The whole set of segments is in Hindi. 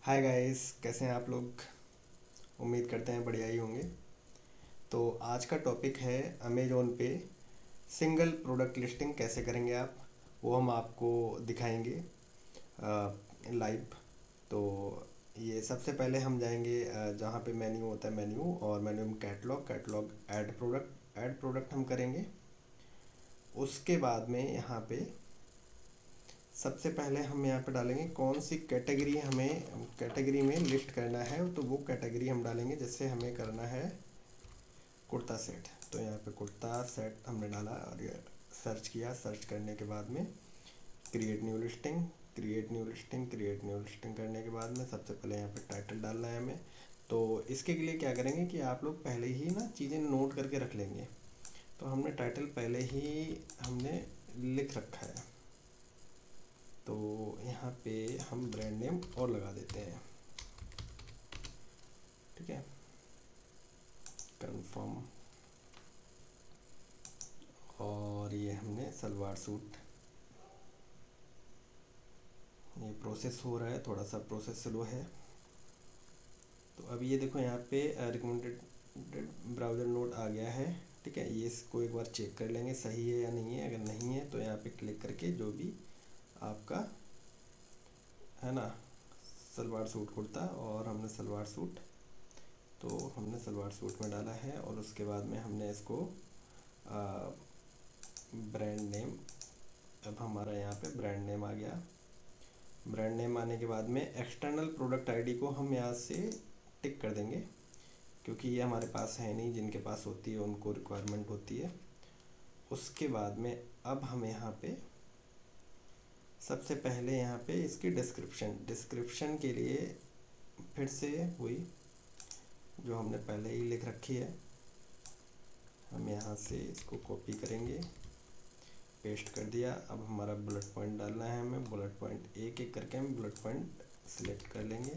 हाय गाइस, कैसे हैं आप लोग। उम्मीद करते हैं बढ़िया ही होंगे। तो आज का टॉपिक है अमेज़ॉन पे सिंगल प्रोडक्ट लिस्टिंग कैसे करेंगे आप। वो हम आपको दिखाएंगे लाइव। तो ये सबसे पहले हम जाएंगे जहाँ पे मेन्यू होता है, मेन्यू और मेन्यू में कैटलॉग, कैटलॉग ऐड प्रोडक्ट हम करेंगे। उसके बाद में यहाँ पे सबसे पहले हम यहाँ पे डालेंगे कौन सी कैटेगरी हमें कैटेगरी में लिस्ट करना है, तो वो कैटेगरी हम डालेंगे। जैसे हमें करना है कुर्ता सेट, तो यहाँ पे कुर्ता सेट हमने डाला और ये सर्च किया। सर्च करने के बाद में create new listing, create new listing करने के बाद में सबसे पहले यहाँ पे टाइटल डालना है हमें। तो इसके लिए क्या करेंगे कि आप लोग पहले ही ना चीज़ें नोट करके रख लेंगे। तो हमने टाइटल पहले ही हमने लिख रखा है। तो यहाँ पे हम ब्रांड नेम और लगा देते हैं, ठीक है, कंफर्म। और ये हमने सलवार सूट, ये प्रोसेस हो रहा है, थोड़ा सा प्रोसेस स्लो है। तो अब ये देखो यहाँ पे रिकमेंडेड ब्राउज़र नोड आ गया है, ठीक है। ये इसको एक बार चेक कर लेंगे सही है या नहीं है। अगर नहीं है तो यहाँ पे क्लिक करके जो भी आपका है ना, सलवार सूट कुर्ता, और हमने सलवार सूट, तो हमने सलवार सूट में डाला है। और उसके बाद में हमने इसको ब्रांड नेम, अब हमारा यहाँ पे ब्रांड नेम आ गया। ब्रांड नेम आने के बाद में एक्सटर्नल प्रोडक्ट आईडी को हम यहाँ से टिक कर देंगे, क्योंकि ये हमारे पास है नहीं। जिनके पास होती है उनको रिक्वायरमेंट होती है। उसके बाद में अब हम यहाँ पे सबसे पहले यहाँ पे इसकी डिस्क्रिप्शन के लिए फिर से वही जो हमने पहले ही लिख रखी है, हम यहाँ से इसको कॉपी करेंगे, पेस्ट कर दिया। अब हमारा बुलेट पॉइंट डालना है हमें। बुलेट पॉइंट एक एक करके हम बुलेट पॉइंट सिलेक्ट कर लेंगे।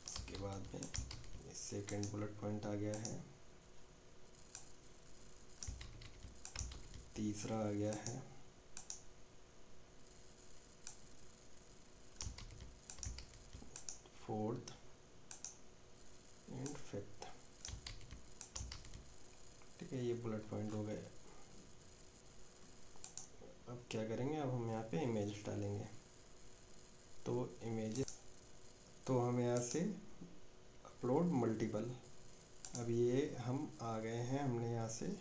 उसके बाद में सेकंड बुलेट पॉइंट आ गया है, तीसरा आ गया है, फोर्थ एंड फिफ्थ, ठीक है। ये बुलेट पॉइंट हो गए। अब क्या करेंगे, अब हम यहाँ पे इमेज डालेंगे। तो इमेजेस, तो हम यहाँ से अपलोड मल्टीपल, अब ये हम आ गए हैं। हमने यहाँ से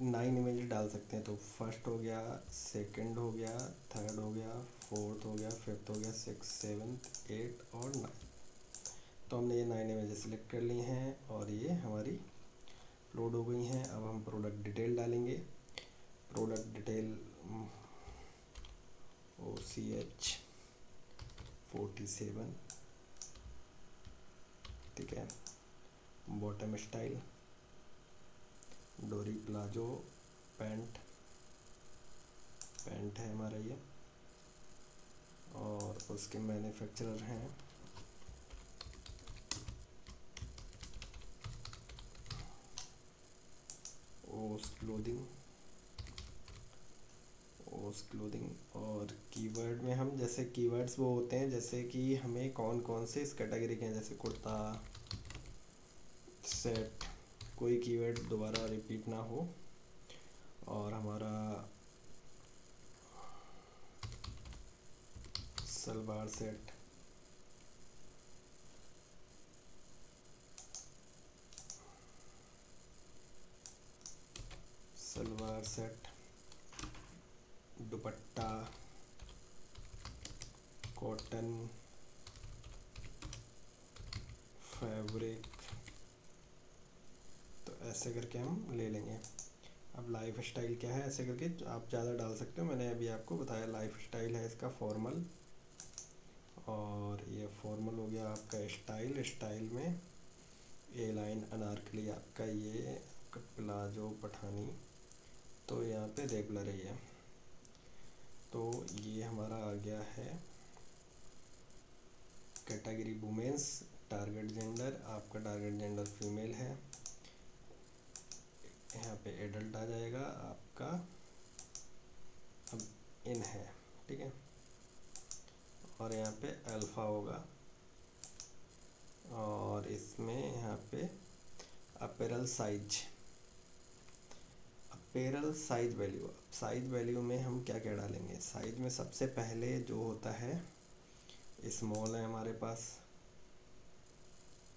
9 इमेज डाल सकते हैं। तो फर्स्ट हो गया, सेकंड हो गया, थर्ड हो गया, फोर्थ हो गया, फिफ्थ हो गया, सिक्स, सेवन्थ, एट और 9। तो हमने ये 9 इमेजेस सेलेक्ट कर ली हैं और ये हमारी लोड हो गई हैं। अब हम प्रोडक्ट डिटेल डालेंगे। प्रोडक्ट डिटेल OCH47, ठीक है। बॉटम स्टाइल डोरी प्लाजो पैंट, पैंट है हमारा ये। और उसके मैन्युफैक्चरर हैं ओस क्लोथिंग, ओस क्लोथिंग। और कीवर्ड में हम जैसे कीवर्ड्स वो होते हैं, जैसे कि हमें कौन कौन से इस कैटेगरी के हैं, जैसे कुर्ता सेट, कोई कीवर्ड दोबारा रिपीट ना हो। और हमारा सलवार सेट, सलवार सेट, दुपट्टा, कॉटन फैब्रिक, तो ऐसे करके हम ले लेंगे। अब लाइफ स्टाइल क्या है, ऐसे करके आप ज़्यादा डाल सकते हो। मैंने अभी आपको बताया लाइफ स्टाइल है इसका फॉर्मल। और ये फॉर्मल हो गया आपका स्टाइल। स्टाइल में ए लाइन अनारकली आपका, ये आपका प्लाजो पठानी, तो यहाँ पे रेगुलर ही है। तो ये हमारा आ गया है कैटेगरी वुमेंस। टारगेट जेंडर, आपका टारगेट जेंडर फीमेल है। यहाँ पे एडल्ट आ जाएगा आपका, अब इन है, ठीक है। और यहाँ पे अल्फ़ा होगा, और इसमें यहाँ पे apparel size value. Size value में हम क्या क्या डालेंगे? साइज में सबसे पहले जो होता है स्मॉल है हमारे पास,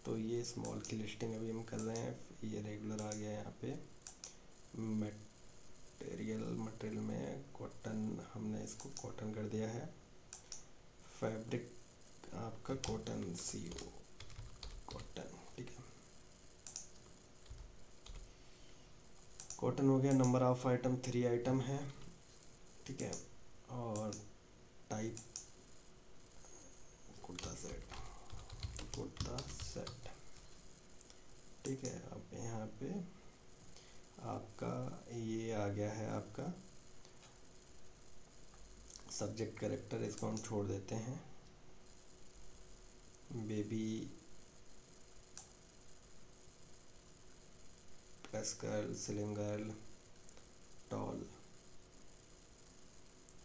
तो ये स्मॉल की लिस्टिंग अभी हम कर रहे हैं। ये रेगुलर आ गया यहाँ पे। मटेरियल में कॉटन, हमने इसको कॉटन कर दिया है। फैब्रिक आपका कॉटन, CO कॉटन, ठीक है। कॉटन हो गया। नंबर ऑफ आइटम 3 आइटम है, ठीक है। और टाइप कुर्ता सेट, ठीक है। अब यहाँ पे आपका ये आ गया है आपका सब्जेक्ट कैरेक्टर, इसको हम छोड़ देते हैं। Baby plus girl, slim girl, tall,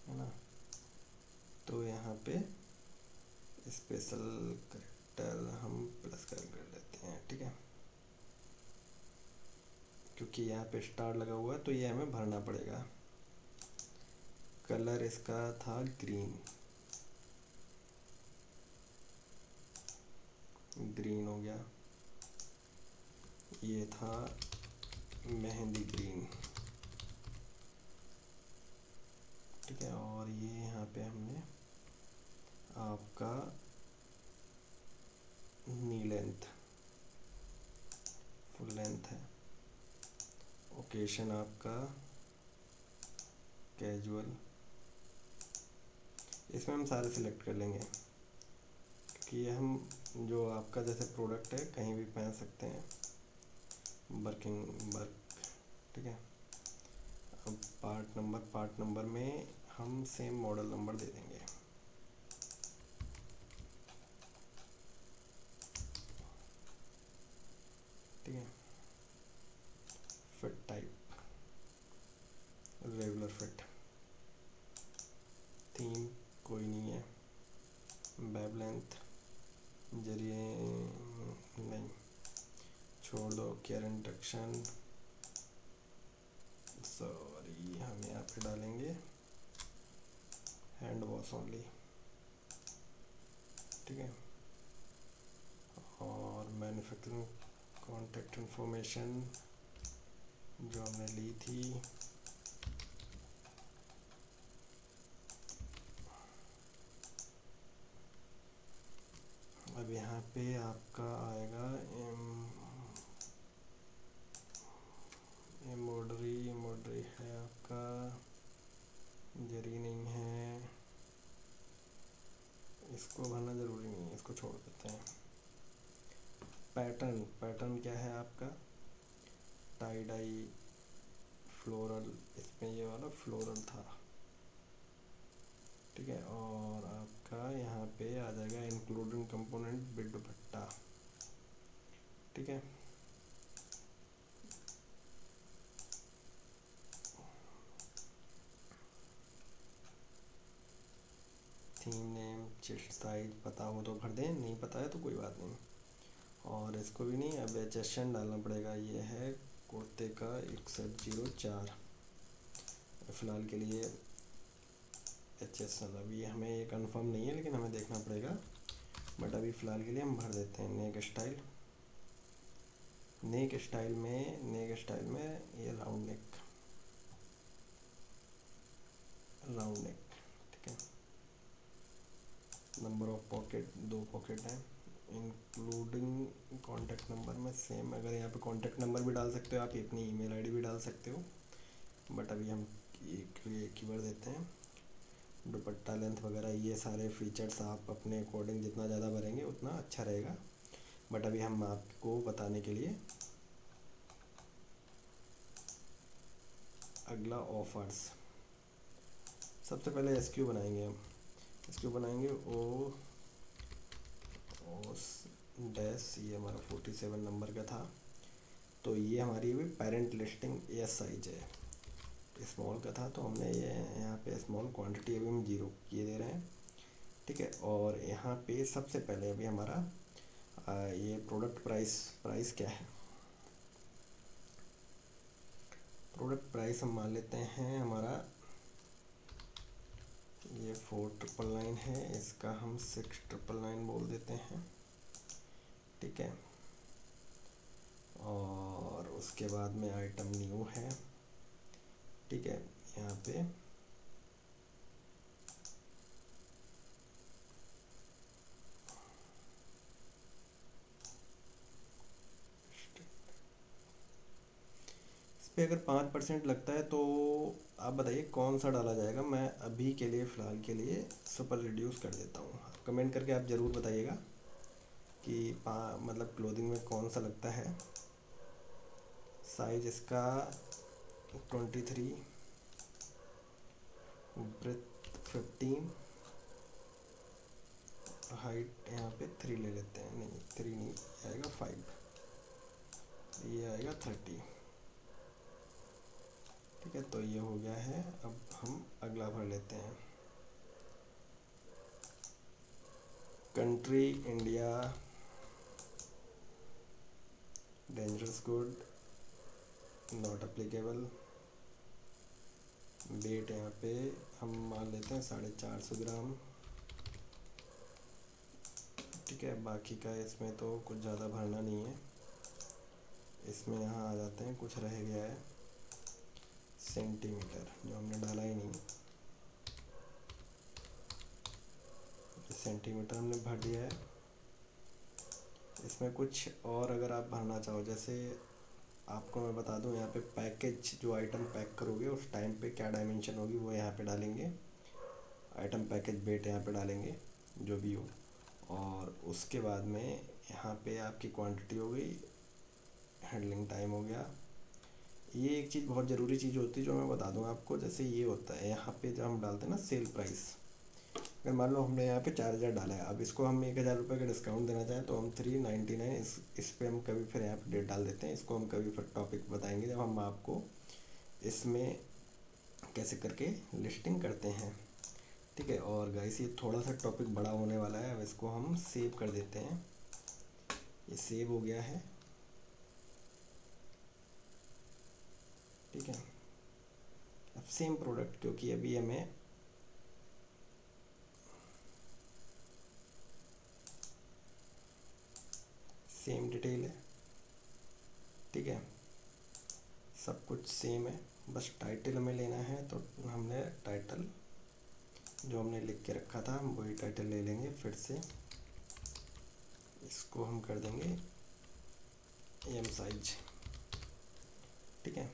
है ना। तो यहाँ पे स्पेशल कैरेक्टर हम प्लस गर्ल कर लेते हैं, ठीक है। क्योंकि यहाँ पे स्टार लगा हुआ है तो ये हमें भरना पड़ेगा। कलर इसका था ग्रीन हो गया। ये था मेहंदी ग्रीन, ठीक है। और ये यहाँ पे हमने आपका नी लेंथ, फुल लेंथ है। ओकेशन आपका कैजुअल, इसमें हम सारे सिलेक्ट कर लेंगे क्योंकि ये हम जो आपका जैसे प्रोडक्ट है कहीं भी पहन सकते हैं। वर्क, ठीक है। अब पार्ट नंबर में हम सेम मॉडल नंबर दे देंगे, ठीक है। Fit type regular fit, theme कोई नहीं है। वेब लेंथ जरिए नहीं, छोड़ दो। केयर इंडक्शन, सॉरी, हम यहाँ पे डालेंगे हैंड वॉश ओनली, ठीक है। और मैन्युफैक्चरिंग कॉन्टैक्ट इंफॉर्मेशन जो हमने ली थी, अब यहाँ पे आपका आएगा एम्ब्रॉयडरी है आपका, जरी नहीं है, इसको भरना ज़रूरी नहीं है, इसको छोड़ देते हैं। पैटर्न क्या है आपका? टाई डाई फ्लोरल, इसमें ये वाला फ्लोरल था, ठीक है। और आपका यहाँ पे आ जाएगा इंक्लूडिंग कंपोनेंट विद दुपट्टा, ठीक है। थीम नेम, चेस्ट साइज पता हो तो भर दें, नहीं पता है तो कोई बात नहीं। और इसको भी नहीं, अब HSN डालना पड़ेगा। ये है कुर्ते का 6104, फ़िलहाल के लिए HSN। अभी हमें ये कंफर्म नहीं है लेकिन हमें देखना पड़ेगा, बट अभी फ़िलहाल के लिए हम भर देते हैं। नेक स्टाइल में ये राउंड नेक, ठीक है। नंबर ऑफ पॉकेट, 2 पॉकेट हैं। इंक्लूडिंग कॉन्टैक्ट नंबर में सेम, अगर यहाँ पे कॉन्टैक्ट नंबर भी डाल सकते हो आप, अपनी ईमेल आईडी भी डाल सकते हो, बट अभी हम एक कीवर्ड देते हैं। दुपट्टा लेंथ वगैरह ये सारे फीचर्स आप अपने अकॉर्डिंग जितना ज़्यादा भरेंगे उतना अच्छा रहेगा, बट अभी हम आपको बताने के लिए अगला ऑफर्स। सबसे पहले SQ बनाएंगे हम। SQ बनाएंगे ओ डैश, ये हमारा 47 नंबर का था, तो ये हमारी भी पेरेंट लिस्टिंग एस साइज है, स्मॉल का था तो हमने ये यहाँ पे स्मॉल क्वांटिटी अभी हम 0 किए दे रहे हैं। ठीक है। और यहाँ पे सबसे पहले अभी हमारा ये प्रोडक्ट प्राइस क्या है। प्रोडक्ट प्राइस हम मान लेते हैं हमारा ये 4999 है, इसका हम 6999 बोल देते हैं। ठीक है। और उसके बाद में आइटम न्यू है। ठीक है। यहाँ पे इस पे अगर 5% लगता है तो आप बताइए कौन सा डाला जाएगा। मैं अभी के लिए फ़िलहाल के लिए सुपर रिड्यूस कर देता हूँ। कमेंट करके आप ज़रूर बताइएगा कि मतलब क्लोथिंग में कौन सा लगता है। साइज इसका 23, ब्रेथ 15, हाइट यहाँ पे 3 ले लेते हैं। नहीं 3 नहीं आएगा, 5, ये आएगा 30। ठीक है। तो ये हो गया है। अब हम अगला भर लेते हैं। Country India, dangerous good, not applicable. Weight यहाँ पे हम मान लेते हैं 450 ग्राम। ठीक है। बाकी का इसमें तो कुछ ज़्यादा भरना नहीं है। इसमें यहाँ आ जाते हैं, कुछ रह गया है सेंटीमीटर जो हमने डाला ही नहीं। सेंटीमीटर हमने भर दिया है। इसमें कुछ और अगर आप भरना चाहो, जैसे आपको मैं बता दूं, यहाँ पे पैकेज जो आइटम पैक करोगे उस टाइम पे क्या डायमेंशन होगी वो यहाँ पे डालेंगे। आइटम पैकेज वेट यहाँ पे डालेंगे जो भी हो। और उसके बाद में यहाँ पे आपकी क्वांटिटी हो गई, हैंडलिंग टाइम हो गया। ये एक चीज़ बहुत ज़रूरी चीज़ होती है जो मैं बता दूँ आपको। जैसे ये होता है यहाँ पे जब हम डालते हैं ना सेल प्राइस, अगर मान लो हमने यहाँ पे 4000 डाला है, अब इसको हम 1000 रुपये का डिस्काउंट देना चाहें तो हम 399 इस पे हम कभी फिर यहाँ पे डेट डाल देते हैं। इसको हम कभी फिर टॉपिक बताएंगे जब हम आपको इसमें कैसे करके लिस्टिंग करते हैं। ठीक है। और गाइस ये थोड़ा सा टॉपिक बड़ा होने वाला है, अब इसको हम सेव कर देते हैं। ये सेव हो गया है। ठीक है। अब सेम प्रोडक्ट, क्योंकि अभी हमें सेम डिटेल है। ठीक है। सब कुछ सेम है, बस टाइटल हमें लेना है। तो हमने टाइटल जो हमने लिख के रखा था हम वही टाइटल ले लेंगे फिर से। इसको हम कर देंगे एम साइज। ठीक है।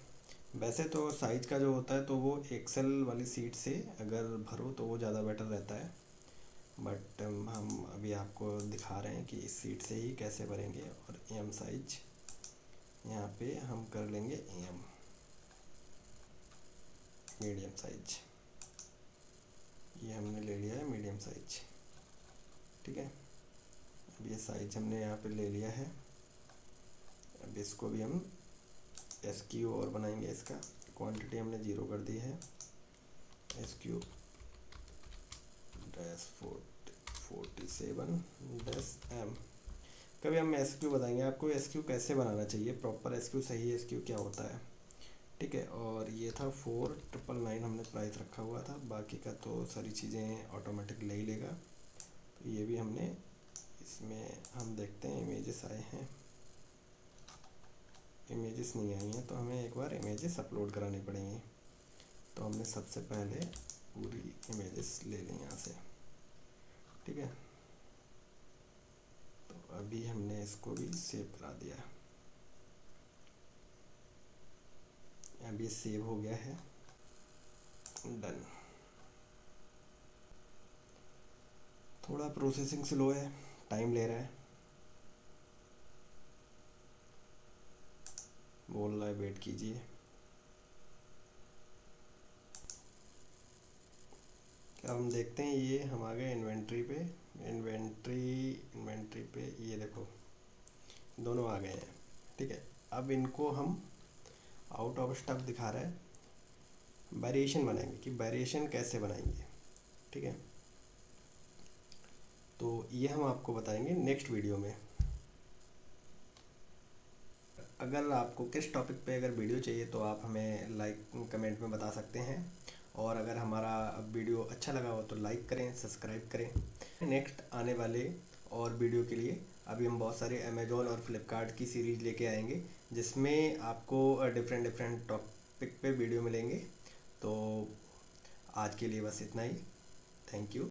वैसे तो साइज का जो होता है तो वो एक्सेल वाली सीट से अगर भरो तो वो ज़्यादा बेटर रहता है, बट हम अभी आपको दिखा रहे हैं कि इस सीट से ही कैसे भरेंगे। और एम साइज यहाँ पे हम कर लेंगे एम, मीडियम साइज। ये हमने ले लिया है मीडियम साइज। ठीक है। अब ये साइज हमने यहाँ पे ले लिया है। अब इसको भी हम एस क्यू और बनाएंगे। इसका क्वांटिटी हमने 0 कर दी है। S Q dash 47 dash M. कभी हम एस क्यू बताएंगे आपको एस क्यू कैसे बनाना चाहिए, प्रॉपर एस क्यू, सही एस क्यू क्या होता है। ठीक है। और ये था 4999 हमने प्राइस रखा हुआ था, बाकी का तो सारी चीज़ें ऑटोमेटिक ले ही लेगा। तो ये भी हमने इसमें हम देखते हैं इमेजेस आए हैं, इमेजेस नहीं आई हैं तो हमें एक बार इमेजेस अपलोड करानी पड़ेंगी। तो हमने सबसे पहले पूरी इमेजेस ले ली यहाँ से। ठीक है। तो अभी हमने इसको भी सेव करा दिया। अभी सेव हो गया है, डन। थोड़ा प्रोसेसिंग स्लो है, टाइम ले रहा है, बोल रहा है वेट कीजिए। अब हम देखते हैं, ये हम आ गए इन्वेंट्री पे। इन्वेंट्री पे ये देखो दोनों आ गए हैं। ठीक है। अब इनको हम आउट ऑफ स्टॉक दिखा रहा है, वेरिएशन बनाएंगे कि वेरिएशन कैसे बनाएंगे। ठीक है। तो ये हम आपको बताएंगे नेक्स्ट वीडियो में। अगर आपको किस टॉपिक पे अगर वीडियो चाहिए तो आप हमें कमेंट में बता सकते हैं। और अगर हमारा वीडियो अच्छा लगा हो तो लाइक करें, सब्सक्राइब करें। नेक्स्ट आने वाले और वीडियो के लिए अभी हम बहुत सारे अमेज़ॉन और फ्लिपकार्ट की सीरीज़ लेके आएंगे, जिसमें आपको डिफरेंट डिफरेंट टॉपिक पे वीडियो मिलेंगे। तो आज के लिए बस इतना ही। Thank you.